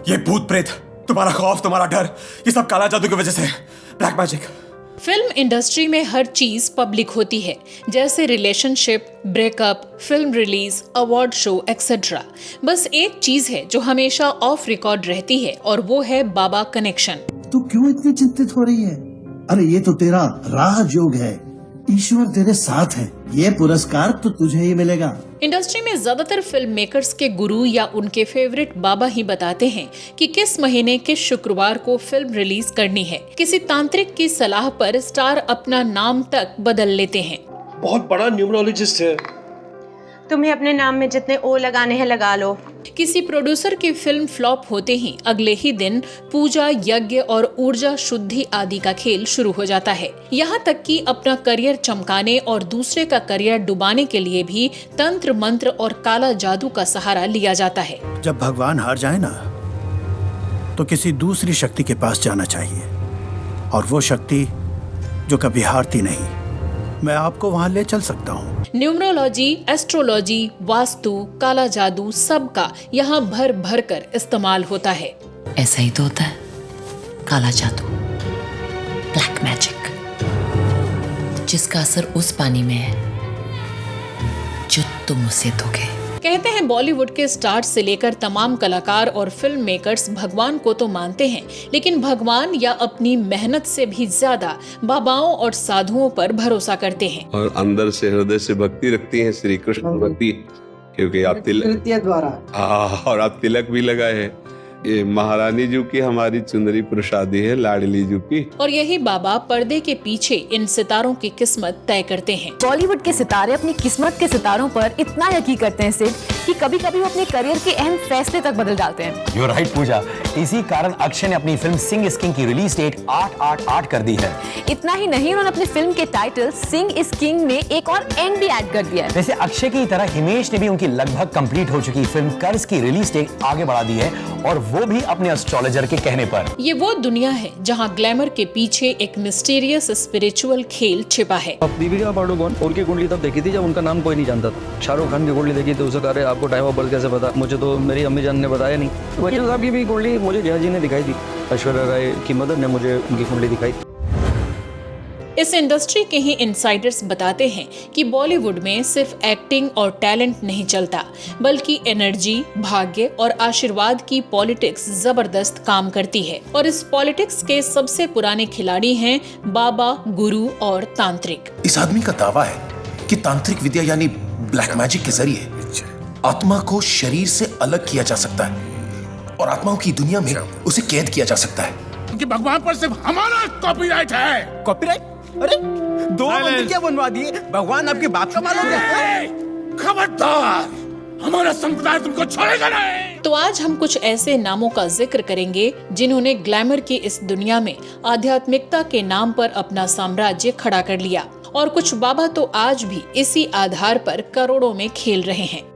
ये भूत प्रेत, तुम्हारा खौफ, तुम्हारा डर, ये सब काला जादू की वजह से, ब्लैक मैजिक। फिल्म इंडस्ट्री में हर चीज पब्लिक होती है, जैसे relationship, breakup, film release, award show etcetera. बस एक चीज है जो हमेशा ऑफ रिकॉर्ड रहती है और वो है बाबा कनेक्शन। तू क्यों इतनी चिंतित हो रही है? अरे ये तो तेरा राजयोग है, ईश्वर तेरे साथ है, ये पुरस्कार तो तुझे ही मिलेगा। इंडस्ट्री में ज्यादातर फिल्म मेकर्स के गुरु या उनके फेवरेट बाबा ही बताते हैं कि किस महीने किस शुक्रवार को फिल्म रिलीज करनी है। किसी तांत्रिक की सलाह पर स्टार अपना नाम तक बदल लेते हैं। बहुत बड़ा न्यूमरोलॉजिस्ट है। तुम्हें अपने नाम में जितने ओ लगाने हैं लगा लो। किसी प्रोड्यूसर की फिल्म फ्लॉप होते ही अगले ही दिन पूजा, यज्ञ और ऊर्जा शुद्धि आदि का खेल शुरू हो जाता है। यहाँ तक कि अपना करियर चमकाने और दूसरे का करियर डुबाने के लिए भी तंत्र मंत्र और काला जादू का सहारा लिया जाता है। जब भगवान हार जाए ना, तो किसी दूसरी शक्ति के पास जाना चाहिए, और वो शक्ति जो कभी हारती नहीं, मैं आपको वहाँ ले चल सकता हूँ। न्यूमरोलॉजी, एस्ट्रोलॉजी, वास्तु, काला जादू सबका यहाँ भर भर कर इस्तेमाल होता है। ऐसा ही तो होता है काला जादू, ब्लैक मैजिक, जिसका असर उस पानी में है जो तुम उसे धोगे। कहते हैं बॉलीवुड के स्टार्स से लेकर तमाम कलाकार और फिल्म मेकर्स भगवान को तो मानते हैं, लेकिन भगवान या अपनी मेहनत से भी ज्यादा बाबाओं और साधुओं पर भरोसा करते हैं। और अंदर से हृदय से भक्ति रखती हैं श्री कृष्ण भक्ति, क्योंकि आप तिलक द्वारा और आप तिलक भी लगाए हैं। ये महारानी जी की हमारी चुंदरी प्रसादी है, लाडली जी की। और यही बाबा पर्दे के पीछे इन सितारों की किस्मत तय करते हैं। बॉलीवुड के सितारे अपनी किस्मत के सितारों पर इतना यकीन करते हैं सिर्फ कि कभी कभी वो अपने करियर के अहम फैसले तक बदल डालते हैं। You're right, पूजा। इसी कारण अक्षय ने अपनी फिल्म सिंह इज किंग की रिलीज डेट 8/8/8 कर दी है। इतना ही नहीं, उन्होंने अपनी फिल्म के टाइटल सिंह इज किंग में एक और एंड भी ऐड कर दिया है। वैसे अक्षय की तरह हिमेश ने भी उनकी लगभग कंप्लीट हो चुकी फिल्म कर्ज की रिलीज डेट आगे बढ़ा दी है, और वो भी अपने एस्ट्रोलॉजर के कहने पर। ये वो दुनिया है जहाँ ग्लैमर के पीछे एक मिस्टीरियस स्पिरिचुअल खेल छिपा है। दीपिका पादुकोण, उनकी कुंडली तब देखी थी जब उनका नाम कोई नहीं जानता था। शाहरुख खान की कुंडली देखी तो उसे कह रहे आपको टाइम ऑफ बर्थ कैसे पता? मुझे तो मेरी अम्मी जान ने बताया नहीं। वकील साहब की भी कुंडली मुझे जया जी ने दिखाई थी, ऐश्वर्या राय की मदर ने मुझे उनकी कुंडली दिखाई। इस इंडस्ट्री के ही इनसाइडर्स बताते हैं कि बॉलीवुड में सिर्फ एक्टिंग और टैलेंट नहीं चलता, बल्कि एनर्जी, भाग्य और आशीर्वाद की पॉलिटिक्स जबरदस्त काम करती है। और इस पॉलिटिक्स के सबसे पुराने खिलाड़ी हैं बाबा, गुरु और तांत्रिक। इस आदमी का दावा है कि तांत्रिक विद्या यानी ब्लैक मैजिक के जरिए आत्मा को शरीर से अलग किया जा सकता है और आत्माओं की दुनिया में उसे कैद किया जा सकता है। क्योंकि भगवान पर सिर्फ हमारा कॉपीराइट है। कॉपीराइट? अरे 2 मंदिर क्या बनवा दिए? भगवान आपके बाप का मालूम है? खबरदार, हमारा संप्रदाय तुमको छोड़ेगा नहीं। तो आज हम कुछ ऐसे नामों का जिक्र करेंगे जिन्होंने ग्लैमर की इस दुनिया में आध्यात्मिकता के नाम पर अपना साम्राज्य खड़ा कर लिया, और कुछ बाबा तो आज भी इसी आधार पर करोड़ों में खेल रहे हैं।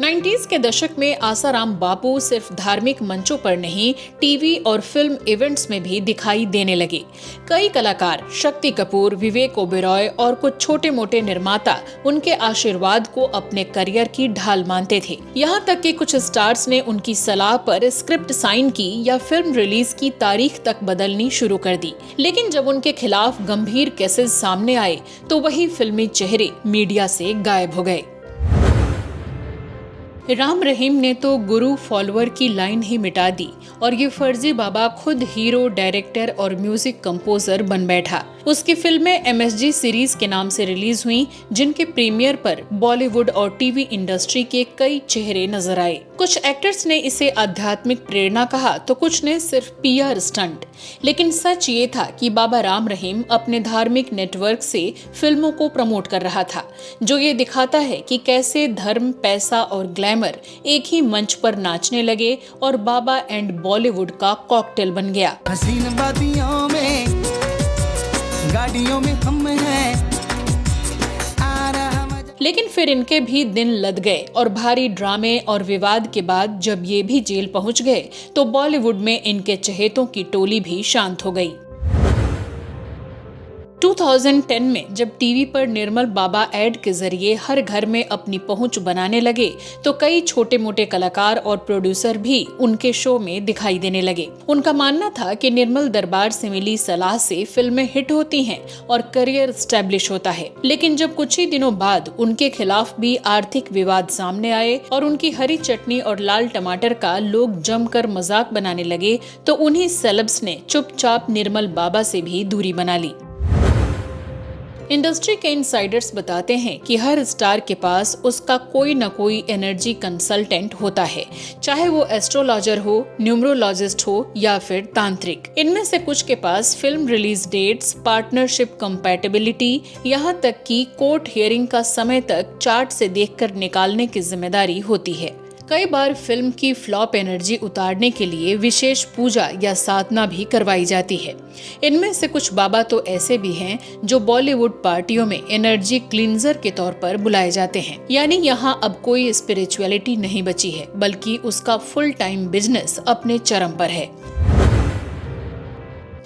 90s के दशक में आसाराम बापू सिर्फ धार्मिक मंचों पर नहीं, टीवी और फिल्म इवेंट्स में भी दिखाई देने लगे। कई कलाकार, शक्ति कपूर, विवेक ओबेरॉय और कुछ छोटे मोटे निर्माता उनके आशीर्वाद को अपने करियर की ढाल मानते थे। यहाँ तक कि कुछ स्टार्स ने उनकी सलाह पर स्क्रिप्ट साइन की या फिल्म रिलीज की तारीख तक बदलनी शुरू कर दी। लेकिन जब उनके खिलाफ गंभीर केसेस सामने आए तो वही फिल्मी चेहरे मीडिया से गायब हो गए। राम रहीम ने तो गुरु फॉलोअर की लाइन ही मिटा दी और ये फर्जी बाबा खुद हीरो, डायरेक्टर और म्यूजिक कंपोजर बन बैठा। उसकी फिल्में MSG सीरीज के नाम से रिलीज हुई, जिनके प्रीमियर पर बॉलीवुड और टीवी इंडस्ट्री के कई चेहरे नजर आए। कुछ एक्टर्स ने इसे आध्यात्मिक प्रेरणा कहा तो कुछ ने सिर्फ PR स्टंट। लेकिन सच ये था कि बाबा राम रहीम अपने धार्मिक नेटवर्क से फिल्मों को प्रमोट कर रहा था, जो ये दिखाता है कि कैसे धर्म, पैसा और ग्लैमर एक ही मंच पर नाचने लगे और बाबा एंड बॉलीवुड का कॉकटेल बन गया। हसीन वादियों में, गाड़ियों में हम हैं, आ रहा मजा। लेकिन फिर इनके भी दिन लद गए और भारी ड्रामे और विवाद के बाद जब ये भी जेल पहुंच गए तो बॉलीवुड में इनके चहेतों की टोली भी शांत हो गई। 2010 में जब टीवी पर निर्मल बाबा ऐड के जरिए हर घर में अपनी पहुंच बनाने लगे तो कई छोटे मोटे कलाकार और प्रोड्यूसर भी उनके शो में दिखाई देने लगे। उनका मानना था कि निर्मल दरबार से मिली सलाह से फिल्में हिट होती हैं और करियर स्टैब्लिश होता है। लेकिन जब कुछ ही दिनों बाद उनके खिलाफ भी आर्थिक विवाद सामने आए और उनकी हरी चटनी और लाल टमाटर का लोग जमकर मजाक बनाने लगे तो उन्हीं सेलेब्स ने चुपचाप निर्मल बाबा से भी दूरी बना ली। इंडस्ट्री के इनसाइडर्स बताते हैं कि हर स्टार के पास उसका कोई न कोई एनर्जी कंसल्टेंट होता है, चाहे वो एस्ट्रोलॉजर हो, न्यूमरोलॉजिस्ट हो या फिर तांत्रिक। इनमें से कुछ के पास film release dates, partnership compatibility, यहाँ तक कि कोर्ट हियरिंग का समय तक चार्ट से देखकर निकालने की जिम्मेदारी होती है। कई बार फिल्म की फ्लॉप एनर्जी उतारने के लिए विशेष पूजा या साधना भी करवाई जाती है। इनमें से कुछ बाबा तो ऐसे भी हैं जो बॉलीवुड पार्टियों में एनर्जी क्लींजर के तौर पर बुलाए जाते हैं। यानी यहाँ अब कोई स्पिरिचुअलिटी नहीं बची है, बल्कि उसका फुल टाइम बिजनेस अपने चरम पर है।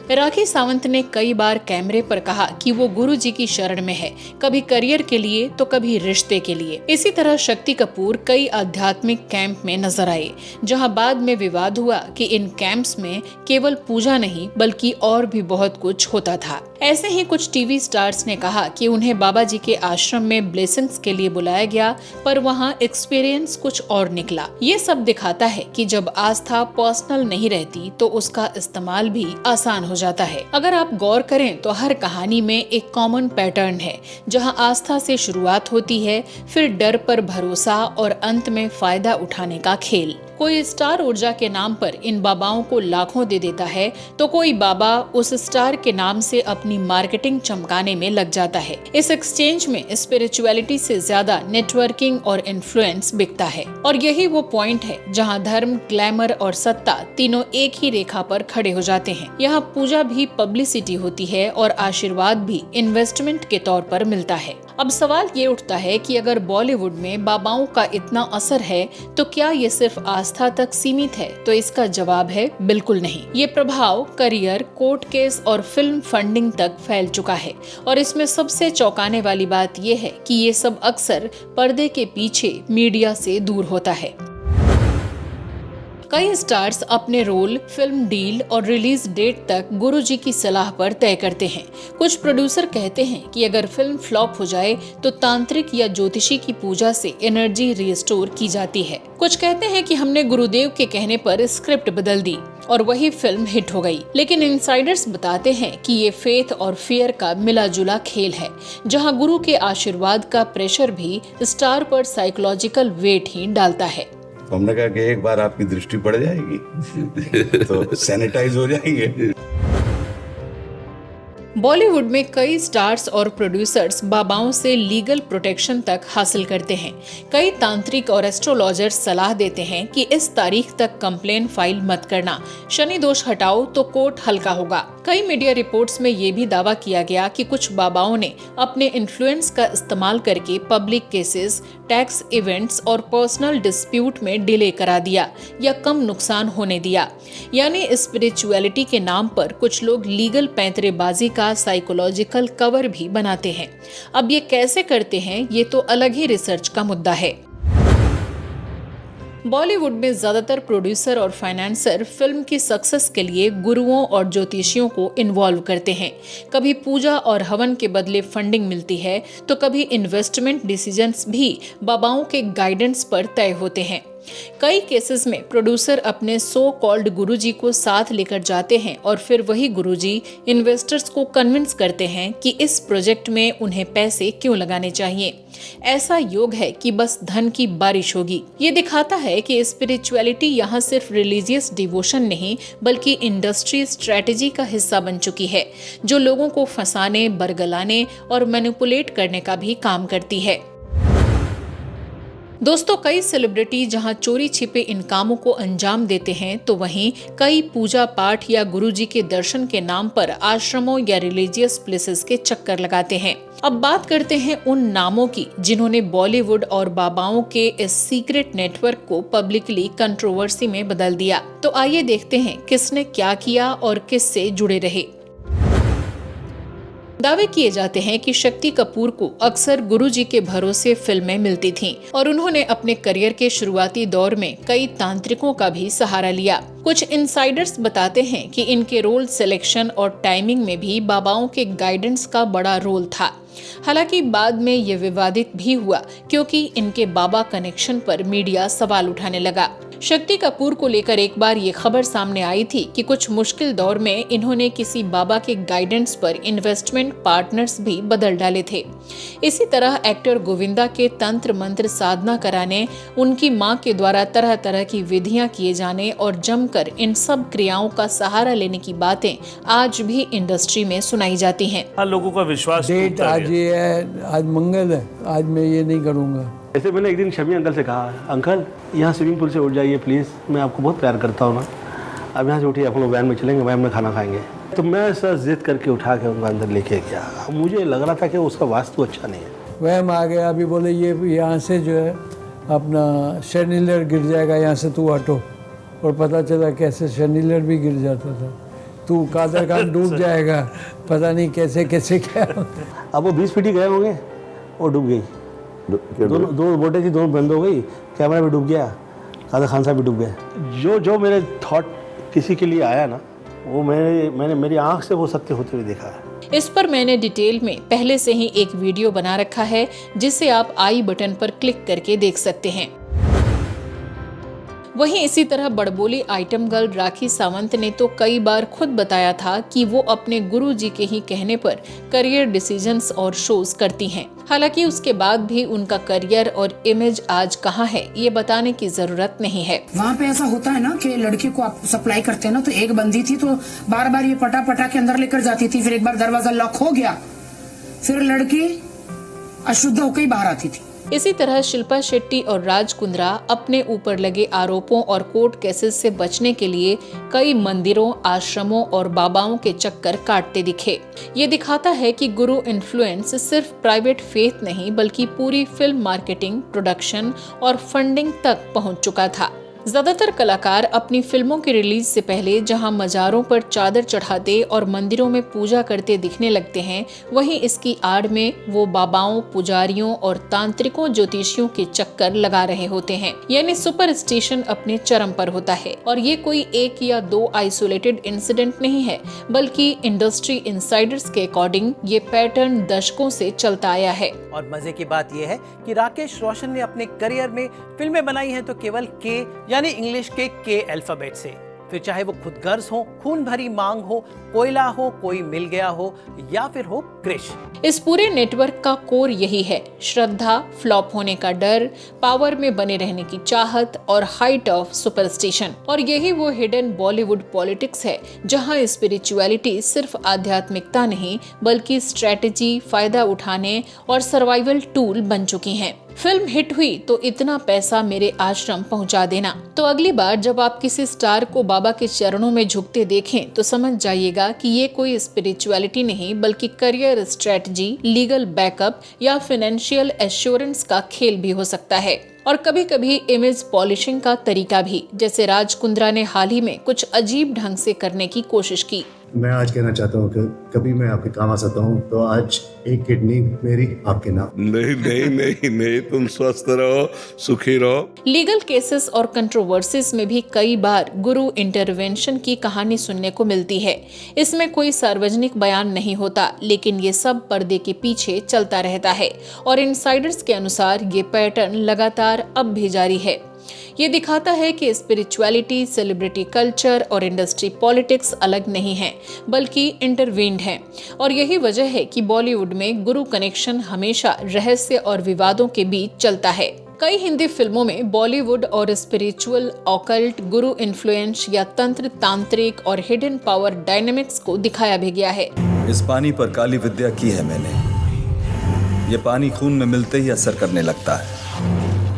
राखी सावंत ने कई बार कैमरे पर कहा कि वो गुरु जी की शरण में है, कभी करियर के लिए तो कभी रिश्ते के लिए। इसी तरह शक्ति कपूर कई आध्यात्मिक कैंप में नजर आए, जहां बाद में विवाद हुआ कि इन कैंप्स में केवल पूजा नहीं बल्कि और भी बहुत कुछ होता था। ऐसे ही कुछ टीवी स्टार्स ने कहा कि उन्हें बाबा जी के आश्रम में ब्लेसिंग्स के लिए बुलाया गया, पर वहां एक्सपीरियंस कुछ और निकला। ये सब दिखाता है कि जब आस्था पर्सनल नहीं रहती तो उसका इस्तेमाल भी आसान हो जाता है। अगर आप गौर करें तो हर कहानी में एक कॉमन पैटर्न है, जहां आस्था से शुरुआत होती है, फिर डर पर भरोसा और अंत में फायदा उठाने का खेल। कोई स्टार ऊर्जा के नाम पर इन बाबाओं को लाखों दे देता है तो कोई बाबा उस स्टार के नाम से अपनी मार्केटिंग चमकाने में लग जाता है। इस एक्सचेंज में स्पिरिचुअलिटी से ज्यादा नेटवर्किंग और इन्फ्लुएंस बिकता है। और यही वो पॉइंट है जहां धर्म, ग्लैमर और सत्ता तीनों एक ही रेखा पर खड़े हो जाते हैं। यहाँ पूजा भी पब्लिसिटी होती है और आशीर्वाद भी इन्वेस्टमेंट के तौर पर मिलता है। अब सवाल ये उठता है कि अगर बॉलीवुड में बाबाओं का इतना असर है तो क्या ये सिर्फ आस्था तक सीमित है? तो इसका जवाब है बिल्कुल नहीं। ये प्रभाव करियर, कोर्ट केस और फिल्म फंडिंग तक फैल चुका है। और इसमें सबसे चौंकाने वाली बात ये है कि ये सब अक्सर पर्दे के पीछे मीडिया से दूर होता है। कई स्टार्स अपने रोल, फिल्म डील और रिलीज डेट तक गुरुजी की सलाह पर तय करते हैं। कुछ प्रोड्यूसर कहते हैं कि अगर फिल्म फ्लॉप हो जाए तो तांत्रिक या ज्योतिषी की पूजा से एनर्जी रिस्टोर की जाती है। कुछ कहते हैं कि हमने गुरुदेव के कहने पर स्क्रिप्ट बदल दी और वही फिल्म हिट हो गई। लेकिन इनसाइडर्स बताते हैं कि ये फेथ और फियर का मिला जुला खेल है, जहां गुरु के आशीर्वाद का प्रेशर भी स्टार पर साइकोलॉजिकल वेट ही डालता है। हमने कहा कि एक बार आपकी दृष्टि पड़ जाएगी तो सैनिटाइज हो जाएंगे। बॉलीवुड में कई स्टार्स और प्रोड्यूसर्स बाबाओं से लीगल प्रोटेक्शन तक हासिल करते हैं। कई तांत्रिक और एस्ट्रोलॉजर्स सलाह देते हैं कि इस तारीख तक कंप्लेन फाइल मत करना, शनि दोष हटाओ तो कोर्ट हल्का होगा। कई मीडिया रिपोर्ट्स में ये भी दावा किया गया कि कुछ बाबाओं ने अपने इन्फ्लुएंस का इस्तेमाल करके पब्लिक केसेस, टैक्स इवेंट्स और पर्सनल डिस्प्यूट में डिले करा दिया या कम नुकसान होने दिया। यानी स्पिरिचुअलिटी के नाम पर कुछ लोग लीगल पैंतरेबाजी का साइकोलॉजिकल कवर भी बनाते हैं। अब ये कैसे करते हैं, ये तो अलग ही रिसर्च का मुद्दा है। बॉलीवुड में ज्यादातर प्रोड्यूसर और फाइनेंसर फिल्म की सक्सेस के लिए गुरुओं और ज्योतिषियों को इन्वॉल्व करते हैं। कभी पूजा और हवन के बदले फंडिंग मिलती है तो कभी इन्वेस्टमेंट डिसीजंस भी बाबाओं के गाइडेंस पर तय होते हैं। कई केसेस में प्रोड्यूसर अपने सो कॉल्ड गुरुजी को साथ लेकर जाते हैं और फिर वही गुरुजी इन्वेस्टर्स को कन्विंस करते हैं कि इस प्रोजेक्ट में उन्हें पैसे क्यों लगाने चाहिए। ऐसा योग है कि बस धन की बारिश होगी। ये दिखाता है कि स्पिरिचुअलिटी यहाँ सिर्फ रिलीजियस डिवोशन नहीं बल्कि इंडस्ट्री स्ट्रेटेजी का हिस्सा बन चुकी है, जो लोगों को फंसाने, बरगलाने और मैनिपुलेट करने का भी काम करती है। दोस्तों, कई सेलिब्रिटी जहां चोरी छिपे इन कामों को अंजाम देते हैं तो वहीं कई पूजा पाठ या गुरुजी के दर्शन के नाम पर आश्रमों या रिलीजियस प्लेसेस के चक्कर लगाते हैं। अब बात करते हैं उन नामों की जिन्होंने बॉलीवुड और बाबाओं के इस सीक्रेट नेटवर्क को पब्लिकली कंट्रोवर्सी में बदल दिया। तो आइए देखते हैं किसने क्या किया और किससे जुड़े रहे। दावे किए जाते हैं कि शक्ति कपूर को अक्सर गुरुजी के भरोसे फिल्में मिलती थीं और उन्होंने अपने करियर के शुरुआती दौर में कई तांत्रिकों का भी सहारा लिया। कुछ इनसाइडर्स बताते हैं कि इनके रोल सिलेक्शन और टाइमिंग में भी बाबाओं के गाइडेंस का बड़ा रोल था। हालांकि बाद में ये विवादित भी हुआ क्योंकि इनके बाबा कनेक्शन पर मीडिया सवाल उठाने लगा। शक्ति कपूर को लेकर एक बार ये खबर सामने आई थी कि कुछ मुश्किल दौर में इन्होंने किसी बाबा के गाइडेंस पर इन्वेस्टमेंट पार्टनर्स भी बदल डाले थे। इसी तरह एक्टर गोविंदा के तंत्र मंत्र साधना कराने, उनकी मां के द्वारा तरह तरह की विधियां किए जाने और जमकर इन सब क्रियाओं का सहारा लेने की बातें आज भी इंडस्ट्री में सुनाई जाती हैं। लोगों का विश्वास डेट आज ये है, आज मंगल है, आज मैं ये नहीं करूँगा। ऐसे मैंने एक दिन शमी अंकल से कहा, अंकल यहाँ स्विमिंग पूल से उठ जाइए प्लीज़, मैं आपको बहुत प्यार करता हूँ ना, अब यहाँ से उठिए, आप लोग वैन में चलेंगे, वैन में खाना खाएंगे। तो मैं सर जिद करके उठा के उनको अंदर लेके गया। मुझे लग रहा था कि उसका वास्तु अच्छा नहीं है। वहम आ गया, अभी बोले ये यहाँ से जो है अपना शर्नीलर गिर जाएगा, यहाँ से तू हटो, और पता चला कैसे शर्नीलर भी गिर जाता था। तू कादर खान डूब जाएगा, पता नहीं कैसे कैसे क्या। अब वो 20 फीट ही गए होंगे, वो डूब गई। दो बोटे थी, दोनों बंद हो गई, कैमरा भी डूब गया, कादर खान साहब भी डूब गए। जो मेरे थॉट किसी के लिए आया ना, वो मैंने मेरी आंख से वो सत्य होते हुए देखा है। इस पर मैंने डिटेल में पहले से ही एक वीडियो बना रखा है, जिसे आप आई बटन पर क्लिक करके देख सकते हैं। वहीं इसी तरह बड़बोली आइटम गर्ल राखी सावंत ने तो कई बार खुद बताया था कि वो अपने गुरुजी के ही कहने पर करियर डिसीजंस और शोज करती हैं। हालांकि उसके बाद भी उनका करियर और इमेज आज कहाँ है, ये बताने की जरूरत नहीं है। वहाँ पे ऐसा होता है ना कि लड़की को आप सप्लाई करते हैं ना, तो एक बंदी थी तो बार बार ये पटा के अंदर लेकर जाती थी, फिर एक बार दरवाजा लॉक हो गया, फिर लड़की अशुद्ध होकर ही बाहर आती थी। इसी तरह शिल्पा शेट्टी और राज कुंद्रा अपने ऊपर लगे आरोपों और कोर्ट केसेस से बचने के लिए कई मंदिरों, आश्रमों और बाबाओं के चक्कर काटते दिखे। ये दिखाता है कि गुरु इन्फ्लुएंस सिर्फ प्राइवेट फेथ नहीं बल्कि पूरी फिल्म मार्केटिंग, प्रोडक्शन और फंडिंग तक पहुंच चुका था। ज्यादातर कलाकार अपनी फिल्मों की रिलीज से पहले जहां मजारों पर चादर चढ़ाते और मंदिरों में पूजा करते दिखने लगते हैं, वहीं इसकी आड़ में वो बाबाओं, पुजारियों और तांत्रिकों, ज्योतिषियों के चक्कर लगा रहे होते हैं। यानी सुपरस्टिशन अपने चरम पर होता है। और ये कोई एक या दो आइसोलेटेड इंसिडेंट नहीं है, बल्कि इंडस्ट्री इनसाइडर्स के अकॉर्डिंग ये पैटर्न दशकों से चलता आया है। और मजे की बात यह है कि राकेश रोशन ने अपने करियर में फिल्में बनाई हैं तो केवल के यानी इंग्लिश के के अल्फाबेट से, फिर चाहे वो खुदगर्ज हो, खून भरी मांग हो, कोयला हो, कोई मिल गया हो या फिर हो क्रिश। इस पूरे नेटवर्क का कोर यही है, श्रद्धा, फ्लॉप होने का डर, पावर में बने रहने की चाहत और हाइट ऑफ सुपरस्टिशन। और यही वो हिडन बॉलीवुड पॉलिटिक्स है जहां स्पिरिचुअलिटी सिर्फ आध्यात्मिकता नहीं बल्कि स्ट्रेटेजी, फायदा उठाने और सर्वाइवल टूल बन चुकी है। फिल्म हिट हुई तो इतना पैसा मेरे आश्रम पहुंचा देना। तो अगली बार जब आप किसी स्टार को बाबा के चरणों में झुकते देखें तो समझ जाइएगा कि ये कोई स्पिरिचुअलिटी नहीं बल्कि करियर स्ट्रेटजी, लीगल बैकअप या फाइनेंशियल एश्योरेंस का खेल भी हो सकता है। और कभी कभी इमेज पॉलिशिंग का तरीका भी, जैसे राज कुंद्रा ने हाल ही में कुछ अजीब ढंग से करने की कोशिश की। मैं आज कहना चाहता हूँ कि कभी मैं आपके काम आ सकता हूँ तो आज एक किडनी मेरी आपके नाम। नहीं नहीं नहीं नहीं, तुम स्वस्थ रहो, सुखी रहो। लीगल केसेस और कंट्रोवर्सीज में भी कई बार गुरु इंटरवेंशन की कहानी सुनने को मिलती है। इसमें कोई सार्वजनिक बयान नहीं होता, लेकिन ये सब पर्दे के पीछे चलता रहता है और इनसाइडर्स के अनुसार ये पैटर्न लगातार अब भी जारी है। ये दिखाता है कि स्पिरिचुअलिटी, सेलिब्रिटी कल्चर और इंडस्ट्री पॉलिटिक्स अलग नहीं है बल्कि इंटरवीन्ड हैं। और यही वजह है कि बॉलीवुड में गुरु कनेक्शन हमेशा रहस्य और विवादों के बीच चलता है। कई हिंदी फिल्मों में बॉलीवुड और स्पिरिचुअल, ऑकल्ट, गुरु इन्फ्लुएंस या तंत्र, तांत्रिक और हिडन पावर डायनेमिक्स को दिखाया भी गया है। इस पानी पर काली विद्या की है मैंने। ये पानी खून में मिलते ही असर करने लगता है,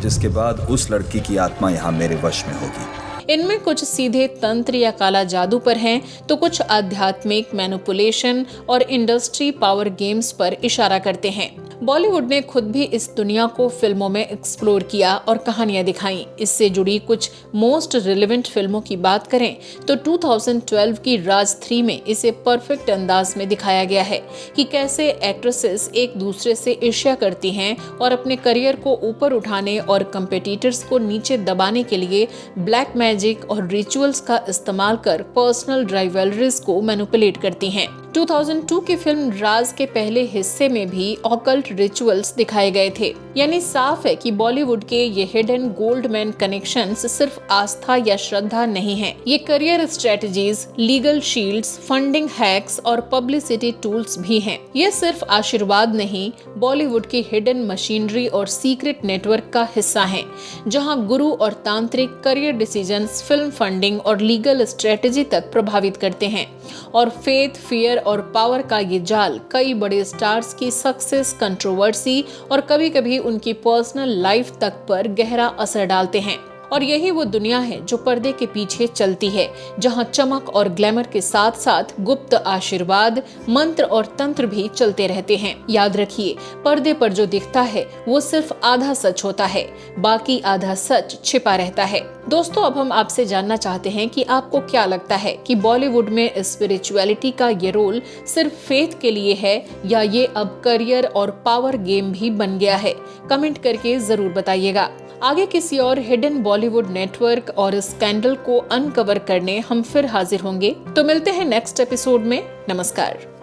जिसके बाद उस लड़की की आत्मा यहाँ मेरे वश में होगी। इनमें कुछ सीधे तंत्र या काला जादू पर हैं, तो कुछ आध्यात्मिक, मैनिपुलेशन और इंडस्ट्री पावर गेम्स पर इशारा करते हैं। बॉलीवुड ने खुद भी इस दुनिया को फिल्मों में एक्सप्लोर किया और कहानियां दिखाई। इससे जुड़ी कुछ मोस्ट रिलेवेंट फिल्मों की बात करें तो 2012 की राज 3 में इसे परफेक्ट अंदाज में दिखाया गया है कि कैसे एक्ट्रेसेस एक दूसरे से ईर्ष्या करती हैं और अपने करियर को ऊपर उठाने और कंपेटिटर्स को नीचे दबाने के लिए ब्लैक मैजिक और रिचुअल्स का इस्तेमाल कर पर्सनल राइवलरीज को मैनिपुलेट करती हैं। 2002 की फिल्म राज के पहले हिस्से में भी ऑकल्ट रिचुअल्स दिखाए गए थे। यानी साफ है कि बॉलीवुड के ये हिडन गोल्डमैन कनेक्शंस सिर्फ आस्था या श्रद्धा नहीं है, ये career strategies, legal shields, funding hacks और पब्लिसिटी टूल्स भी हैं। ये सिर्फ आशीर्वाद नहीं, बॉलीवुड की हिडन मशीनरी और सीक्रेट नेटवर्क का हिस्सा है, जहां गुरु और तांत्रिक करियर डिसीजंस, फिल्म फंडिंग और लीगल स्ट्रेटजी तक प्रभावित करते हैं। और फेथ, फियर और पावर का ये जाल कई बड़े स्टार्स की सक्सेस, कंट्रोवर्सी और कभी-कभी उनकी पर्सनल लाइफ तक पर गहरा असर डालते हैं। और यही वो दुनिया है जो पर्दे के पीछे चलती है, जहां चमक और ग्लैमर के साथ साथ गुप्त आशीर्वाद, मंत्र और तंत्र भी चलते रहते हैं। याद रखिए, पर्दे पर जो दिखता है वो सिर्फ आधा सच होता है, बाकी आधा सच छिपा रहता है। दोस्तों, अब हम आपसे जानना चाहते हैं कि आपको क्या लगता है कि बॉलीवुड में स्पिरिचुअलिटी का ये रोल सिर्फ फेथ के लिए है या ये अब करियर और पावर गेम भी बन गया है? कमेंट करके जरूर बताइएगा। आगे किसी और हिडन बॉलीवुड नेटवर्क और स्कैंडल को अनकवर करने हम फिर हाजिर होंगे। तो मिलते हैं नेक्स्ट एपिसोड में। नमस्कार।